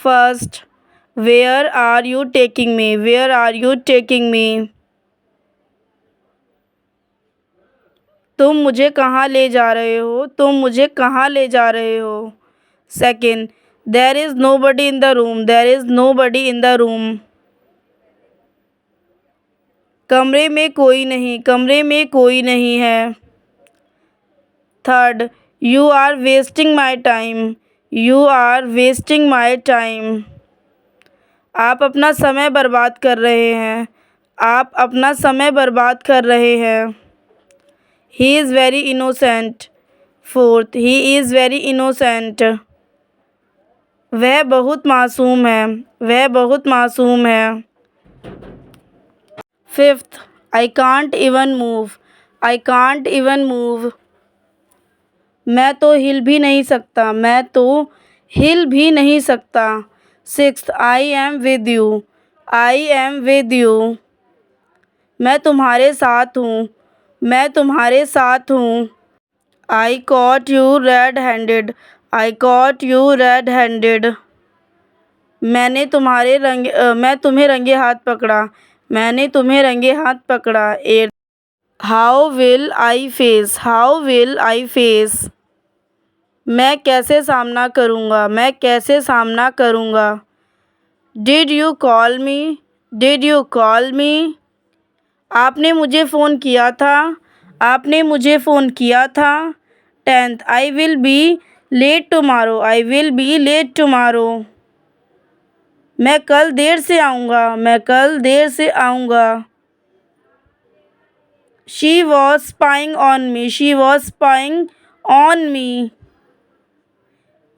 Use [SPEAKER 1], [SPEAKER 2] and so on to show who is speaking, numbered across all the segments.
[SPEAKER 1] First, where are you taking me, where are you taking me. तुम मुझे कहाँ ले जा रहे हो, तुम मुझे कहाँ ले जा रहे हो। Second, there is nobody in the room, there is nobody in the room. कमरे में कोई नहीं, कमरे में कोई नहीं है। Third, you are wasting my time, you are wasting my time. आप अपना समय बर्बाद कर रहे हैं, आप अपना समय बर्बाद कर रहे हैं। He is very innocent. Fourth, he is very innocent. वह बहुत मासूम है, वह बहुत मासूम है। Fifth, I can't even move, I can't even move. मैं तो हिल भी नहीं सकता, मैं तो हिल भी नहीं सकता। Sixth, I am with you, I am with you. मैं तुम्हारे साथ हूँ, मैं तुम्हारे साथ हूँ। आई cot you read handed, I cot you read handed. मैं तुम्हें रंगे हाथ पकड़ा, मैंने तुम्हें रंगे हाथ पकड़ा। Eight, how will I face, how will I face. मैं कैसे सामना करूँगा, मैं कैसे सामना करूँगा। Did you call me, did you call me. आपने मुझे फ़ोन किया था, आपने मुझे फ़ोन किया था। Tenth, I will be late tomorrow, I will be late tomorrow. मैं कल देर से आऊँगा, मैं कल देर से आऊँगा। She was spying on me, she was spying on me.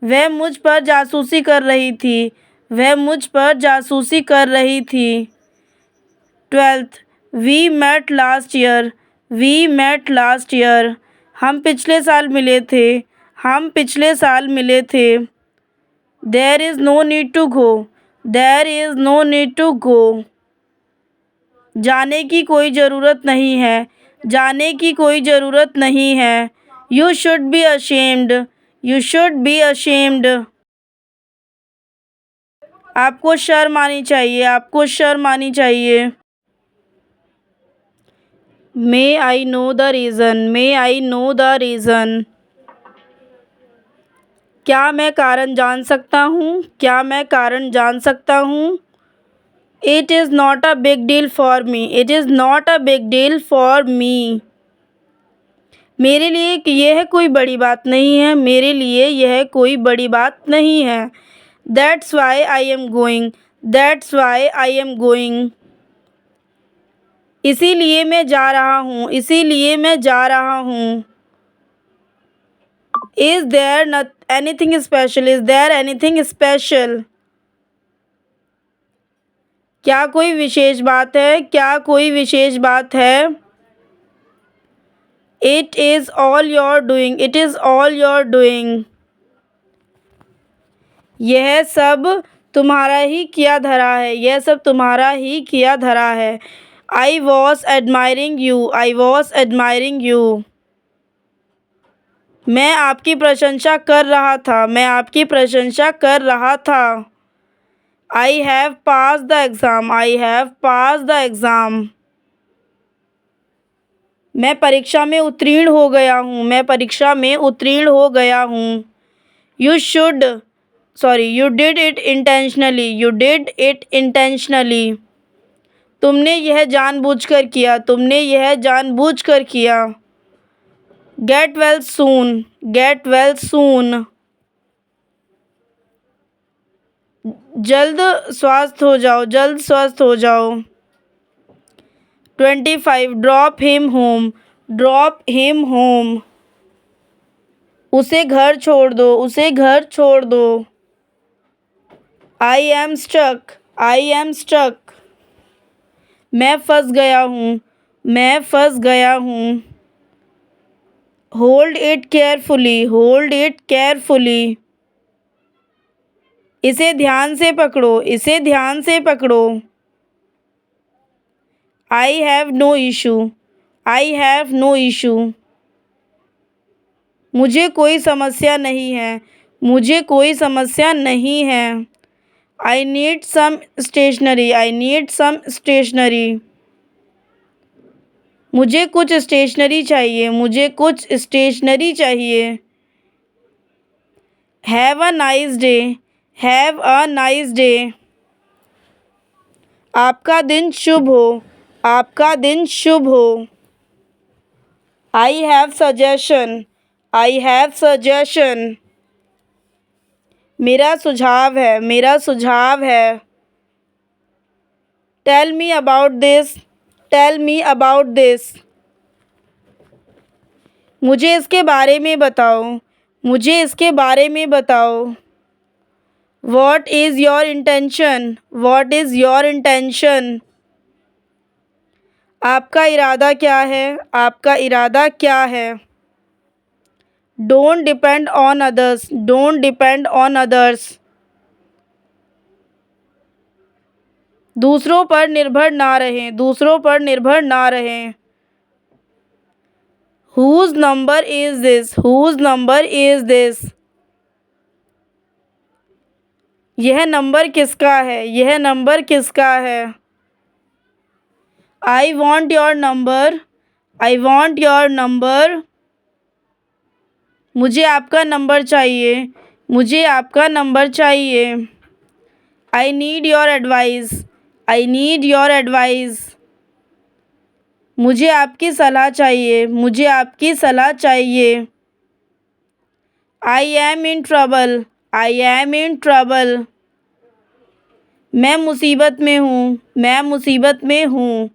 [SPEAKER 1] वह मुझ पर जासूसी कर रही थी, वह मुझ पर जासूसी कर रही थी। Twelfth, we met last year, we met last year. हम पिछले साल मिले थे, हम पिछले साल मिले थे। There is no need to go, there is no need to go. जाने की कोई ज़रूरत नहीं है, जाने की कोई ज़रूरत नहीं है। You should be ashamed, you should be ashamed. आपको शर्म आनी चाहिए, आपको शर्म आनी चाहिए। May I know the reason, may I know the reason. क्या मैं कारण जान सकता हूँ, क्या मैं कारण जान सकता हूँ। It is not a big deal for me, it is not a big deal for me. मेरे लिए यह कोई बड़ी बात नहीं है, मेरे लिए यह कोई बड़ी बात नहीं है। That's why I am going, that's why I am going. इसीलिए मैं जा रहा हूँ, इसीलिए मैं जा रहा हूँ। Is there anything special, is there anything special. क्या कोई विशेष बात है, क्या कोई विशेष बात है। It is all your doing, it is all your doing. यह सब तुम्हारा ही किया धरा है, यह सब तुम्हारा ही किया धरा है। I was admiring you, I was admiring you. मैं आपकी प्रशंसा कर रहा था, मैं आपकी प्रशंसा कर रहा था। I have pass the exam, I have pass the exam. मैं परीक्षा में उत्तीर्ण हो गया हूँ, मैं परीक्षा में उत्तीर्ण हो गया हूँ। You did it intentionally, you did it intentionally. तुमने यह जानबूझकर किया, तुमने यह जानबूझकर किया। Get well soon, get well soon. जल्द स्वस्थ हो जाओ, जल्द स्वस्थ हो जाओ। 25, drop him home, drop him home. उसे घर छोड़ दो, उसे घर छोड़ दो। I am stuck, I am stuck. मैं फंस गया हूँ, मैं फंस गया हूँ। Hold it carefully, hold it carefully. इसे ध्यान से पकड़ो, इसे ध्यान से पकड़ो। I have no issue, I have no issue. मुझे कोई समस्या नहीं है, मुझे कोई समस्या नहीं है। I need some stationery, I need some stationery. मुझे कुछ स्टेशनरी चाहिए, मुझे कुछ स्टेशनरी चाहिए। Have a nice day, have a nice day. आपका दिन शुभ हो, आपका दिन शुभ हो। I have suggestion, I have suggestion. मेरा सुझाव है, मेरा सुझाव है। Tell me about this, tell me about this. मुझे इसके बारे में बताओ, मुझे इसके बारे में बताओ। What is your intention, what is your intention. आपका इरादा क्या है, आपका इरादा क्या है। Don't depend on others, don't depend on others. दूसरों पर निर्भर ना रहें, दूसरों पर निर्भर ना रहें। Whose number is this, whose number is this। यह नंबर किसका है, यह नंबर किसका है। I want your number, I want your number. मुझे आपका नंबर चाहिए, मुझे आपका नंबर चाहिए। I need your advice, I need your advice. मुझे आपकी सलाह चाहिए, मुझे आपकी सलाह चाहिए। I M in trouble, I am in trouble. मैं मुसीबत में हूँ, मैं मुसीबत में हूँ।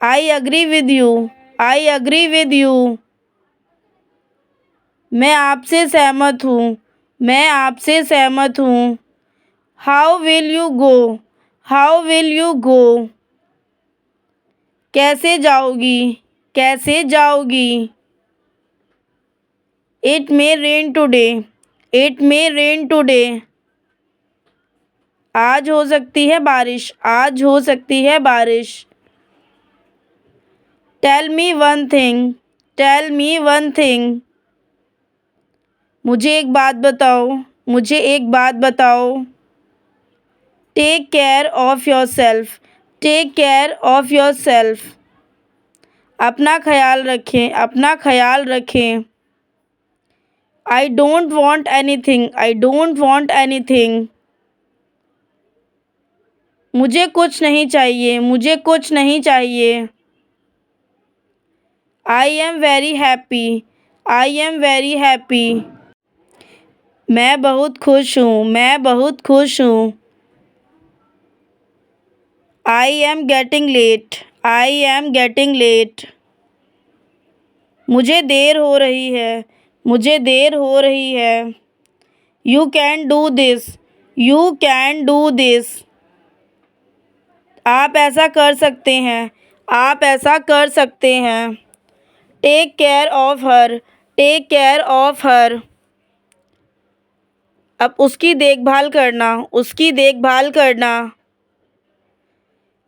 [SPEAKER 1] I agree with you, I agree with you. मैं आपसे सहमत हूँ, मैं आपसे सहमत हूँ। How will you go, how will you go. कैसे जाओगी, कैसे जाओगी। It may rain today, it may rain today. आज हो सकती है बारिश, आज हो सकती है बारिश। Tell me one thing, tell me one thing. मुझे एक बात बताओ, मुझे एक बात बताओ। Take care of yourself, take care of yourself. अपना ख्याल रखें, अपना ख्याल रखें। I don't want anything, I don't want anything. मुझे कुछ नहीं चाहिए, मुझे कुछ नहीं चाहिए। I am very happy, I am very happy. मैं बहुत खुश हूँ, मैं बहुत खुश हूँ। आई am getting late, I am getting late. मुझे देर हो रही है, मुझे देर हो रही है। You can do this, you can do this. आप ऐसा कर सकते हैं, आप ऐसा कर सकते हैं। Take care of her, take care of her. अब उसकी देखभाल करना, उसकी देखभाल करना।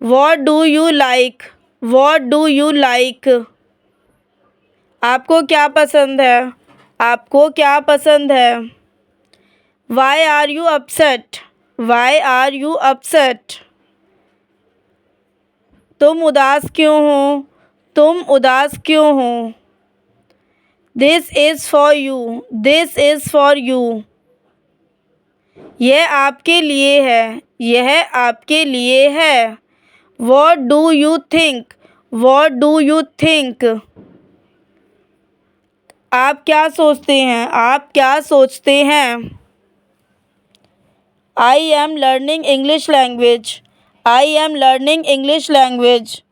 [SPEAKER 1] What do you like, what do you like. आपको क्या पसंद है, आपको क्या पसंद है। Why are you upset, why are you upset. तुम उदास क्यों हो, तुम उदास क्यों हो। This is for you, this is for you. यह आपके लिए है, यह आपके लिए है। What do you think, what do you think. आप क्या सोचते हैं, आप क्या सोचते हैं। I am learning English language, I am learning English language.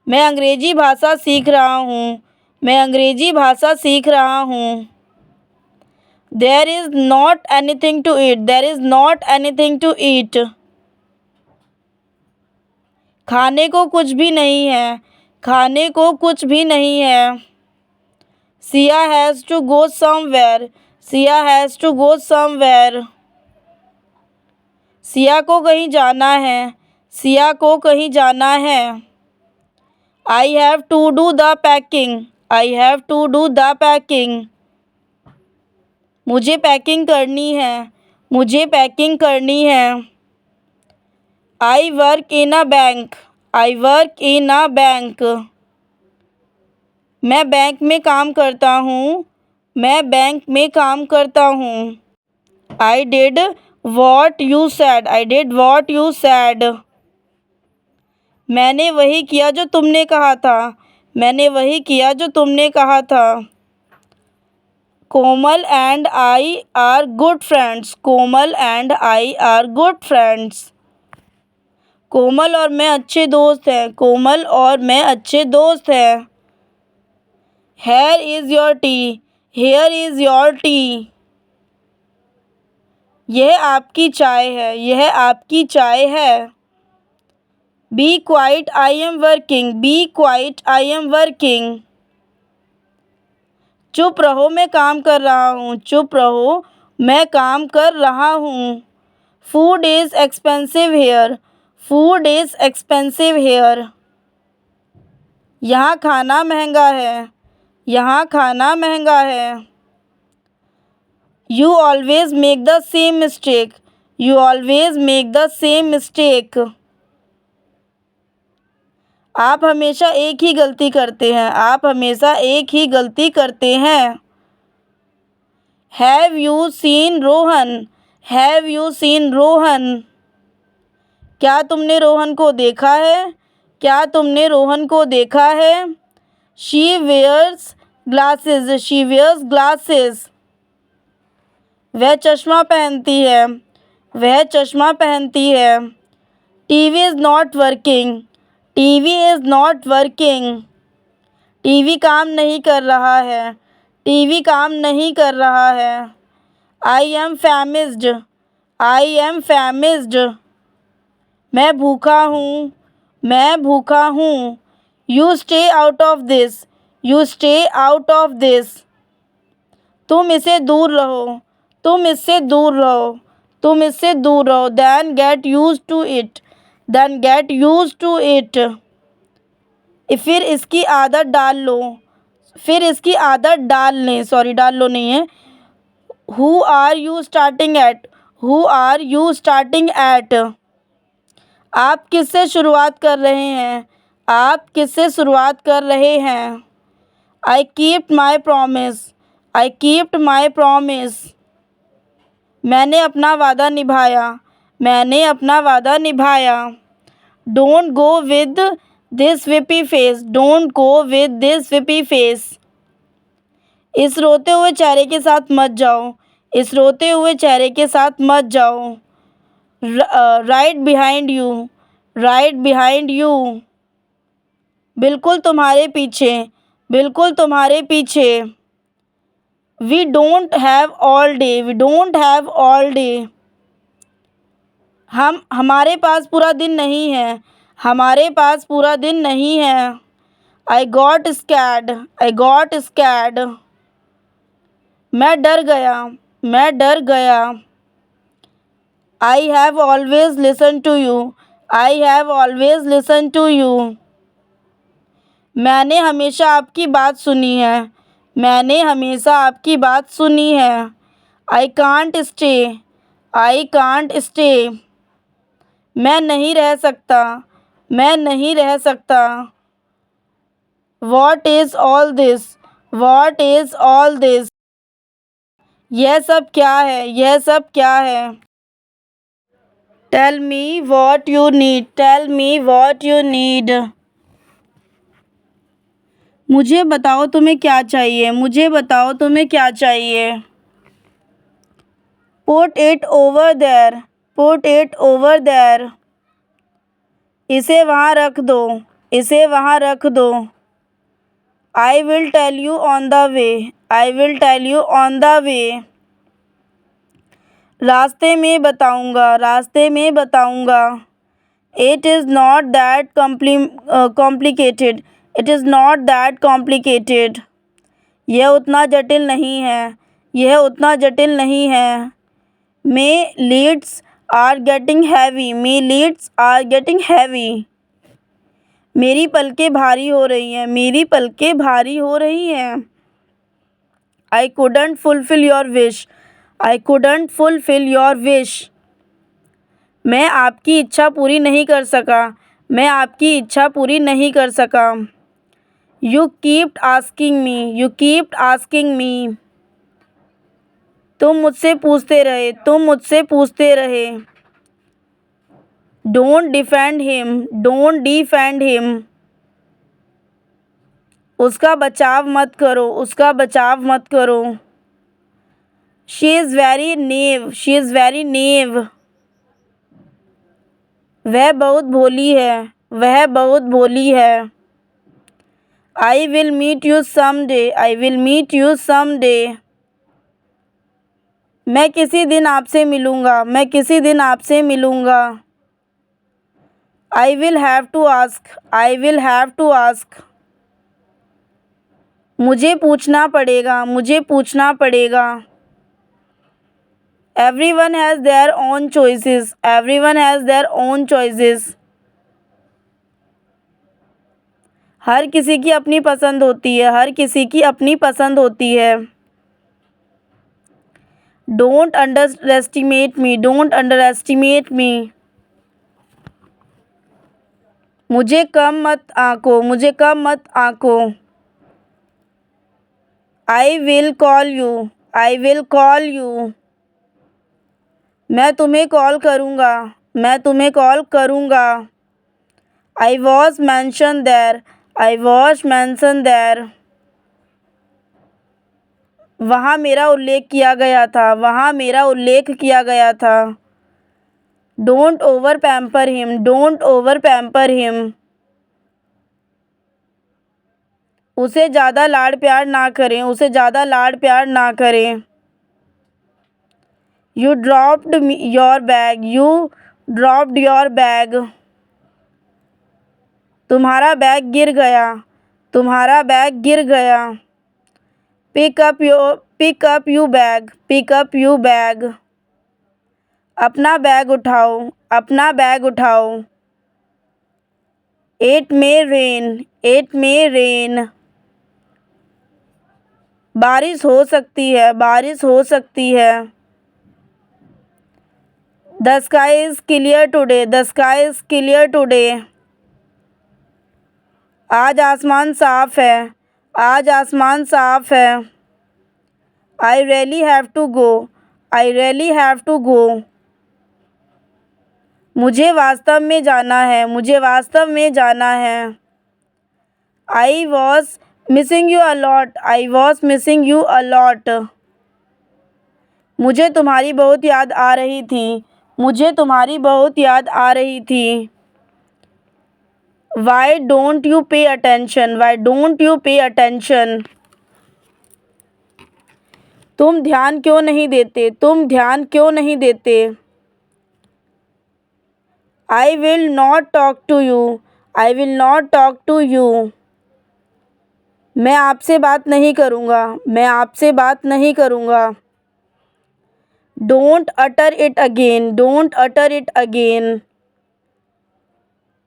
[SPEAKER 1] मैं अंग्रेज़ी भाषा सीख रहा हूँ, मैं अंग्रेज़ी भाषा सीख रहा हूँ। There is not anything to eat, there is not anything to eat. खाने को कुछ भी नहीं है, खाने को कुछ भी नहीं है। Siya has to go somewhere, Siya has to go somewhere. Siya को कहीं जाना है, सिया को कहीं जाना है। I have to do the packing, I have to do the packing. मुझे पैकिंग करनी है, मुझे पैकिंग करनी है। I work in a bank. I work in a bank. मैं बैंक में काम करता हूँ। मैं बैंक में काम करता हूँ। I did what you sad. I did what you sad. मैंने वही किया जो तुमने कहा था। मैंने वही किया जो तुमने कहा था। Komal and I are good friends. Komal and I are good friends. कोमल और मैं अच्छे दोस्त हैं। कोमल और मैं अच्छे दोस्त हैं। Here is your tea. Here is your tea. यह आपकी चाय है। यह आपकी चाय है। Be quiet I am working. Be quiet I am working. चुप रहो मैं काम कर रहा हूँ। चुप रहो मैं काम कर रहा हूँ। Food is expensive here. Food is expensive here. यहाँ खाना महंगा है। यहाँ खाना महंगा है। You always make the same mistake. You always make the same mistake. आप हमेशा एक ही गलती करते हैं। आप हमेशा एक ही गलती करते हैं। Have you seen Rohan. Have you seen Rohan. क्या तुमने रोहन को देखा है। क्या तुमने रोहन को देखा है। She wears glasses. She wears glasses. वह चश्मा पहनती है। वह चश्मा पहनती है। TV is not working. TV is not working. TV काम नहीं कर रहा है। टीवी काम नहीं कर रहा है। I am famished. I am famished. मैं भूखा हूँ। मैं भूखा हूँ। You stay out of this. You stay out of this. तुम इससे दूर रहो। तुम इससे दूर रहो। तुम इससे दूर रहो। Then get use to it. Then get use to it. फिर इसकी आदत डाल लो। फिर इसकी आदत डाल लें। सॉरी, डाल लो नहीं है। Who are you starting at. Who are you starting at. आप किससे शुरुआत कर रहे हैं। आप किससे शुरुआत कर रहे हैं। I kept my promise. I kept my promise. मैंने अपना वादा निभाया। मैंने अपना वादा निभाया। Don't go with this weepy face. Don't go with this weepy face. इस रोते हुए चेहरे के साथ मत जाओ। इस रोते हुए चेहरे के साथ मत जाओ। Right behind you. Right behind you. बिल्कुल तुम्हारे पीछे। बिल्कुल तुम्हारे पीछे। We don't have all day. We don't have all day. हमारे पास पूरा दिन नहीं है। हमारे पास पूरा दिन नहीं है। I got scared. I got scared. मैं डर गया। मैं डर गया। I have always listen to you. I have always listen to you. मैंने हमेशा आपकी बात सुनी है। मैंने हमेशा आपकी बात सुनी है। I can't stay. I can't stay. मैं नहीं रह सकता। मैं नहीं रह सकता। What is all this. What is all this. यह सब क्या है। यह सब क्या है। Tell me what you need. Tell me what you need. मुझे बताओ तुम्हें क्या चाहिए। मुझे बताओ तुम्हें क्या चाहिए। Put it over there. Put it over there. इसे वहाँ रख दो। इसे वहाँ रख दो। I will tell you on the way. I will tell you on the way. रास्ते में बताऊँगा। रास्ते में बताऊँगा। It is not that complicated. It is not that complicated. यह उतना जटिल नहीं है। यह उतना जटिल नहीं है। My lids are getting heavy. My lids are getting heavy. मेरी पलकें भारी हो रही हैं। मेरी पलकें भारी हो रही हैं। I couldn't fulfil your wish. I couldn't fulfill your wish. मैं आपकी इच्छा पूरी नहीं कर सका. मैं आपकी इच्छा पूरी नहीं कर सका. You kept asking me. You kept asking me. तुम मुझसे पूछते रहे. तुम मुझसे पूछते रहे. Don't defend him. Don't defend him. उसका बचाव मत करो. उसका बचाव मत करो. She is very naive. She is very naive. वह बहुत भोली है. वह बहुत भोली है. I will meet you someday. I will meet you someday. मैं किसी दिन आपसे मिलूँगा. मैं किसी दिन आपसे मिलूँगा. I will have to ask. I will have to ask. मुझे पूछना पड़ेगा. मुझे पूछना पड़ेगा. Everyone has their own choices. Everyone has their own choices. हर किसी की अपनी पसंद होती है. हर किसी की अपनी पसंद होती है. Don't underestimate me. Don't underestimate me. मुझे कम मत आंको. मुझे कम मत आंको. I will call you. I will call you. मैं तुम्हें कॉल करूँगा. मैं तुम्हें कॉल करूँगा. I was mentioned there. I was mentioned there. वहाँ मेरा उल्लेख किया गया था. वहाँ मेरा उल्लेख किया गया था. Don't over pamper him. Don't over pamper him. उसे ज़्यादा लाड़ प्यार ना करें. उसे ज़्यादा लाड़ प्यार ना करें. You dropped your bag. You dropped your bag. तुम्हारा बैग गिर गया. तुम्हारा बैग गिर गया. Pick up you bag. Pick up you bag. अपना बैग उठाओ. अपना बैग उठाओ. It may rain. It may rain. बारिश हो सकती है. बारिश हो सकती है. The sky is clear today. The sky is clear today. आज आसमान साफ है. आज आसमान साफ है. I really have to go. I really have to go. मुझे वास्तव में जाना है. मुझे वास्तव में जाना है. I was missing you a lot. I was missing you a lot. मुझे तुम्हारी बहुत याद आ रही थी. मुझे तुम्हारी बहुत याद आ रही थी. Why don't you pay attention? Why don't you pay attention? तुम ध्यान क्यों नहीं देते. तुम ध्यान क्यों नहीं देते. I will not talk to you. I will not talk to you. मैं आपसे बात नहीं करूँगा. मैं आपसे बात नहीं करूँगा. Don't utter it again. Don't utter it again.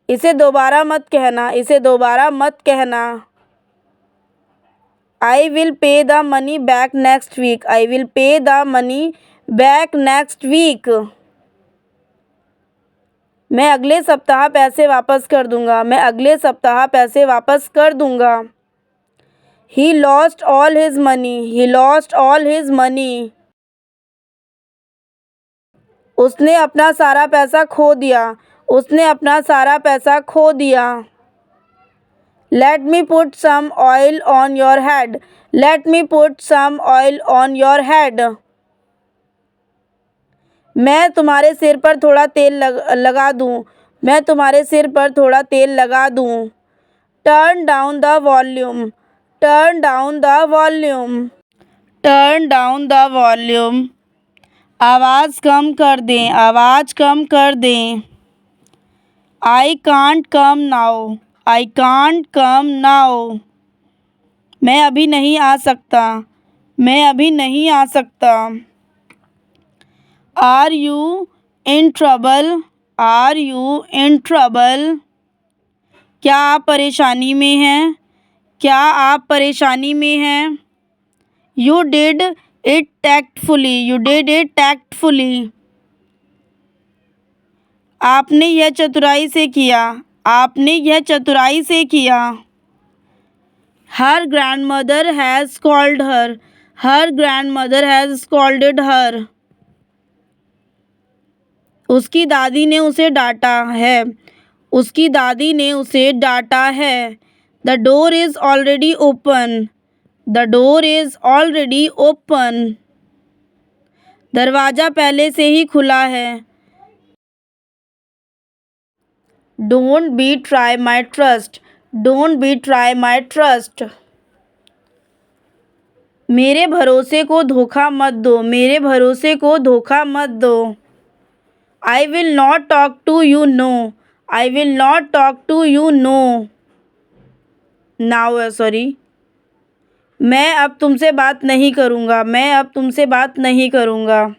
[SPEAKER 1] इसे दोबारा मत कहना. इसे दोबारा मत कहना. I will pay the money back next week. I will pay the money back next week. मैं अगले सप्ताह पैसे वापस कर दूँगा. मैं अगले सप्ताह पैसे वापस कर दूँगा. He lost all his money. He lost all his money. उसने अपना सारा पैसा खो दिया. उसने अपना सारा पैसा खो दिया. Let me put some oil on your head. Let me put some oil on your head. मैं तुम्हारे सिर पर थोड़ा तेल लगा दूँ. मैं तुम्हारे सिर पर थोड़ा तेल लगा दूँ. Turn down the volume. Turn down the volume. Turn down the volume. आवाज़ कम कर दें. आवाज़ कम कर दें. I can't come now. I can't come now. मैं अभी नहीं आ सकता. मैं अभी नहीं आ सकता. Are you in trouble? Are you in trouble? क्या आप परेशानी में हैं? क्या आप परेशानी में हैं? You did it tactfully. You did it tactfully. आपने यह चतुराई से किया. आपने यह चतुराई से किया. Her grandmother has scolded her. Her grandmother has scolded her. उसकी दादी ने उसे डांटा है. उसकी दादी ने उसे डांटा है. The door is already open. The door is already open. दरवाज़ा पहले से ही खुला है. Don't betray my trust. Don't betray my trust. मेरे भरोसे को धोखा मत दो. मेरे भरोसे को धोखा मत दो. I will not talk to you. No. I will not talk to you. No. Now, sorry. मैं अब तुमसे बात नहीं करूँगा. मैं अब तुमसे बात नहीं करूँगा.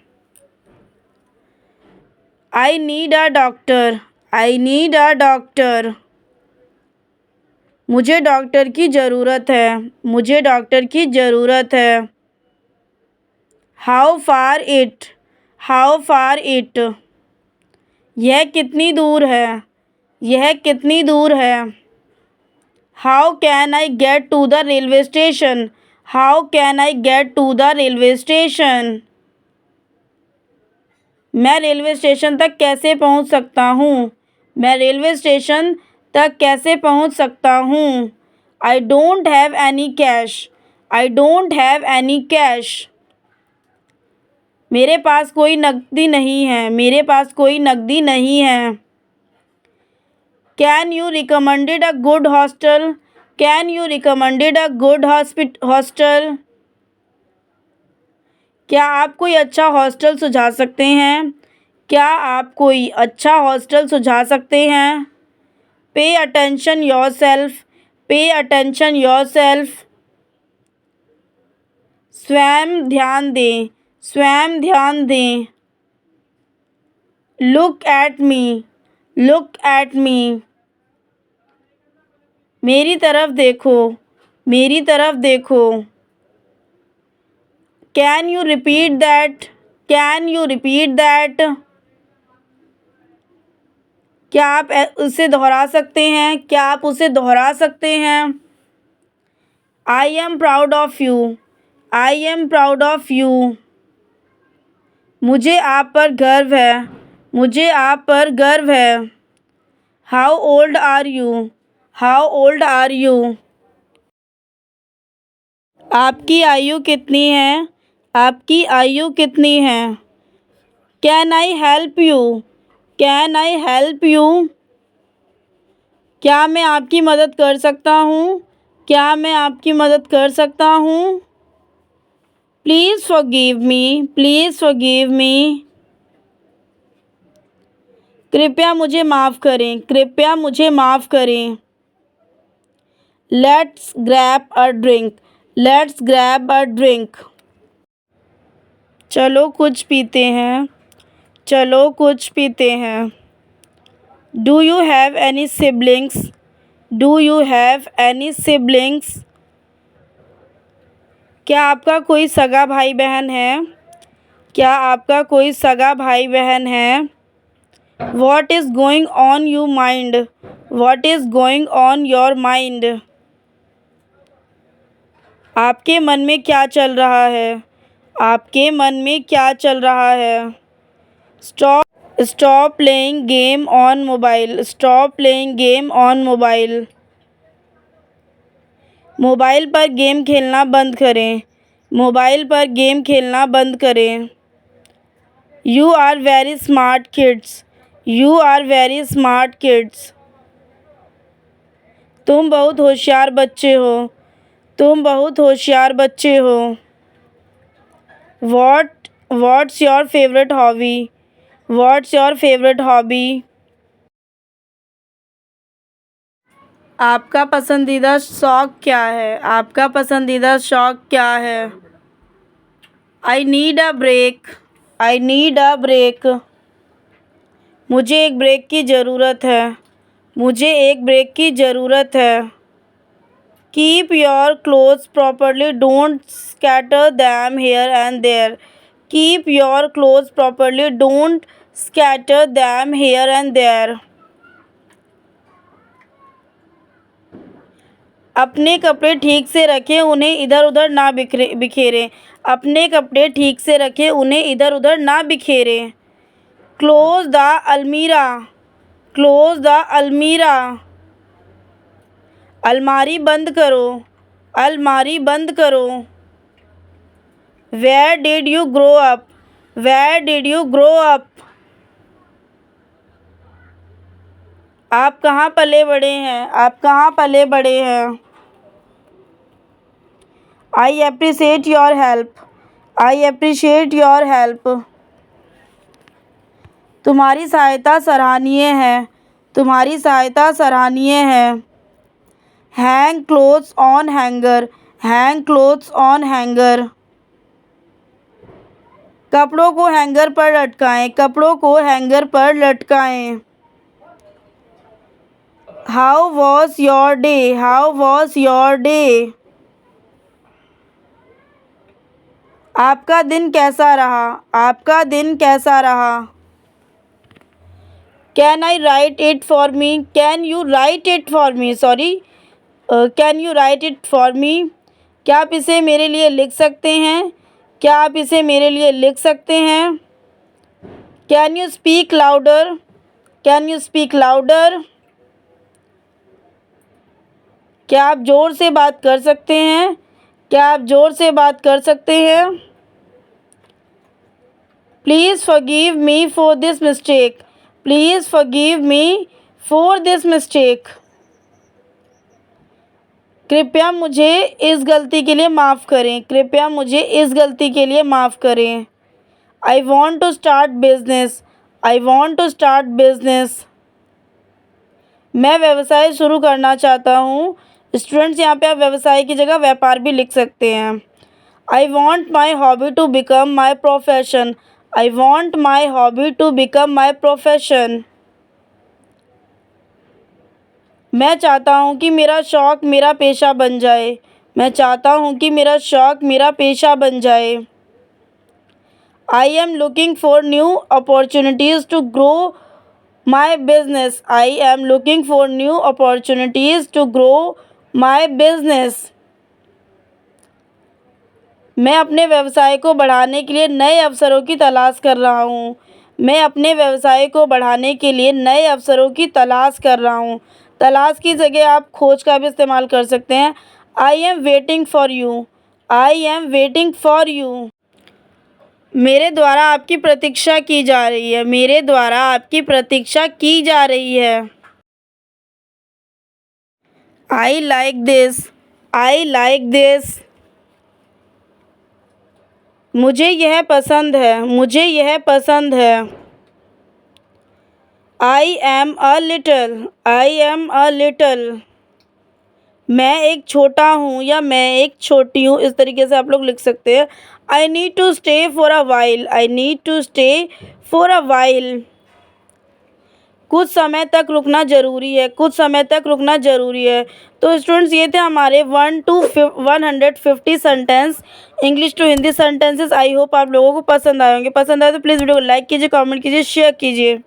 [SPEAKER 1] I need a doctor. I need a doctor. मुझे डॉक्टर की ज़रूरत है. मुझे डॉक्टर की ज़रूरत है. How far it? How far it? यह कितनी दूर है. यह कितनी दूर है. How can I get to the railway station? How can I get to the railway station? मैं रेलवे स्टेशन तक कैसे पहुंच सकता हूँ. मैं रेलवे स्टेशन तक कैसे पहुंच सकता हूँ. I don't have any cash. I don't have any cash. मेरे पास कोई नकदी नहीं है. मेरे पास कोई नकदी नहीं है. Can you recommend a good hostel? Can you recommend a good hostel? क्या आप कोई अच्छा हॉस्टल सुझा सकते हैं. क्या आप कोई अच्छा हॉस्टल सुझा सकते हैं. Pay attention yourself. Pay attention yourself. स्वयं ध्यान दें. स्वयं ध्यान दें. Look at me. Look at me. मेरी तरफ देखो. मेरी तरफ देखो. Can you repeat that? Can you repeat that? क्या आप उसे दोहरा सकते हैं. क्या आप उसे दोहरा सकते हैं. I am proud of you. I am proud of you. मुझे आप पर गर्व है. मुझे आप पर गर्व है. How old are you? How old are you? आपकी आयु कितनी है. आपकी आयु कितनी है. Can I help you? Can I help you? क्या मैं आपकी मदद कर सकता हूँ. क्या मैं आपकी मदद कर सकता हूँ. Please forgive me. Please forgive me. कृपया मुझे माफ़ करें. कृपया मुझे माफ़ करें. Let's grab a drink. Let's grab a drink. चलो कुछ पीते हैं. चलो कुछ पीते हैं. Do you have any siblings? Do you have any siblings? क्या आपका कोई सगा भाई बहन है. क्या आपका कोई सगा भाई बहन है. What is going on your mind? What is going on your mind? आपके मन में क्या चल रहा है. आपके मन में क्या चल रहा है. Stop playing game on mobile. Stop playing game on mobile. Mobile पर गेम खेलना बंद करें. मोबाइल पर गेम खेलना बंद करें. You are very smart kids. You are very smart kids. तुम बहुत होशियार बच्चे हो. तुम बहुत होशियार बच्चे हो. What's your favorite hobby? What's your favorite hobby? आपका पसंदीदा शौक़ क्या है. आपका पसंदीदा शौक़ क्या है. I need a break. I need a break. मुझे एक ब्रेक की ज़रूरत है. मुझे एक ब्रेक की ज़रूरत है. Keep your clothes properly, don't scatter them here and there. Keep your clothes properly, don't scatter them here and there. अपने कपड़े ठीक से रखें, उन्हें इधर उधर ना बिखेरें। अपने कपड़े ठीक से रखें, उन्हें इधर उधर ना बिखेरें। Close the almirah, close the almirah. अलमारी बंद करो, अलमारी बंद करो। Where did you grow up, where did you grow up. आप कहाँ पले बड़े हैं, आप कहाँ पले बड़े हैं। I appreciate your help, I appreciate your help. तुम्हारी सहायता सराहनीय है, तुम्हारी सहायता सराहनीय है। Hang clothes on hanger, hang clothes on hanger. कपड़ों को हैंगर पर लटकाएं, कपड़ों को हैंगर पर लटकाएं। How was your day, how was your day. आपका दिन कैसा रहा, आपका दिन कैसा रहा। Can I write it for me, can you write it for me, sorry, can you write it for मी। क्या आप इसे मेरे लिए लिख सकते हैं, क्या आप इसे मेरे लिए लिख सकते हैं। Can you speak louder, can you speak louder. क्या आप ज़ोर से बात कर सकते हैं, क्या आप ज़ोर से बात कर सकते हैं। Please forgive me for this mistake, please forgive me for this mistake. कृपया मुझे इस गलती के लिए माफ़ करें, कृपया मुझे इस गलती के लिए माफ़ करें। I want to start business, I want to start business. मैं व्यवसाय शुरू करना चाहता हूँ। स्टूडेंट्स, यहाँ पे आप व्यवसाय की जगह व्यापार भी लिख सकते हैं। I want my hobby to become my profession, I want my hobby to become my profession. मैं चाहता हूँ कि मेरा शौक़ मेरा पेशा बन जाए, मैं चाहता हूँ कि मेरा शौक़ मेरा पेशा बन जाए। I am looking for new opportunities to grow my business, I am looking for new opportunities to grow my business. मैं अपने व्यवसाय को बढ़ाने के लिए नए अवसरों की तलाश कर रहा हूँ, मैं अपने व्यवसाय को बढ़ाने के लिए नए अवसरों की तलाश कर रहा हूँ। तलाश की जगह आप खोज का भी इस्तेमाल कर सकते हैं। I am waiting for you, I am waiting for you. मेरे द्वारा आपकी प्रतीक्षा की जा रही है, मेरे द्वारा आपकी प्रतीक्षा की जा रही है। I like this, I like this. मुझे यह पसंद है, मुझे यह पसंद है। I am a little, I am a little. मैं एक छोटा हूँ या मैं एक छोटी हूँ, इस तरीके से आप लोग लिख सकते हैं। I need to stay for a while, I need to stay for a while. कुछ समय तक रुकना ज़रूरी है, कुछ समय तक रुकना ज़रूरी है। तो स्टूडेंट्स, ये थे हमारे 1 to 150 sentence, English to Hindi sentences. I hope आप लोगों को पसंद आए होंगे। पसंद आए तो प्लीज़ वीडियो को लाइक कीजिए, कमेंट कीजिए, शेयर कीजिए।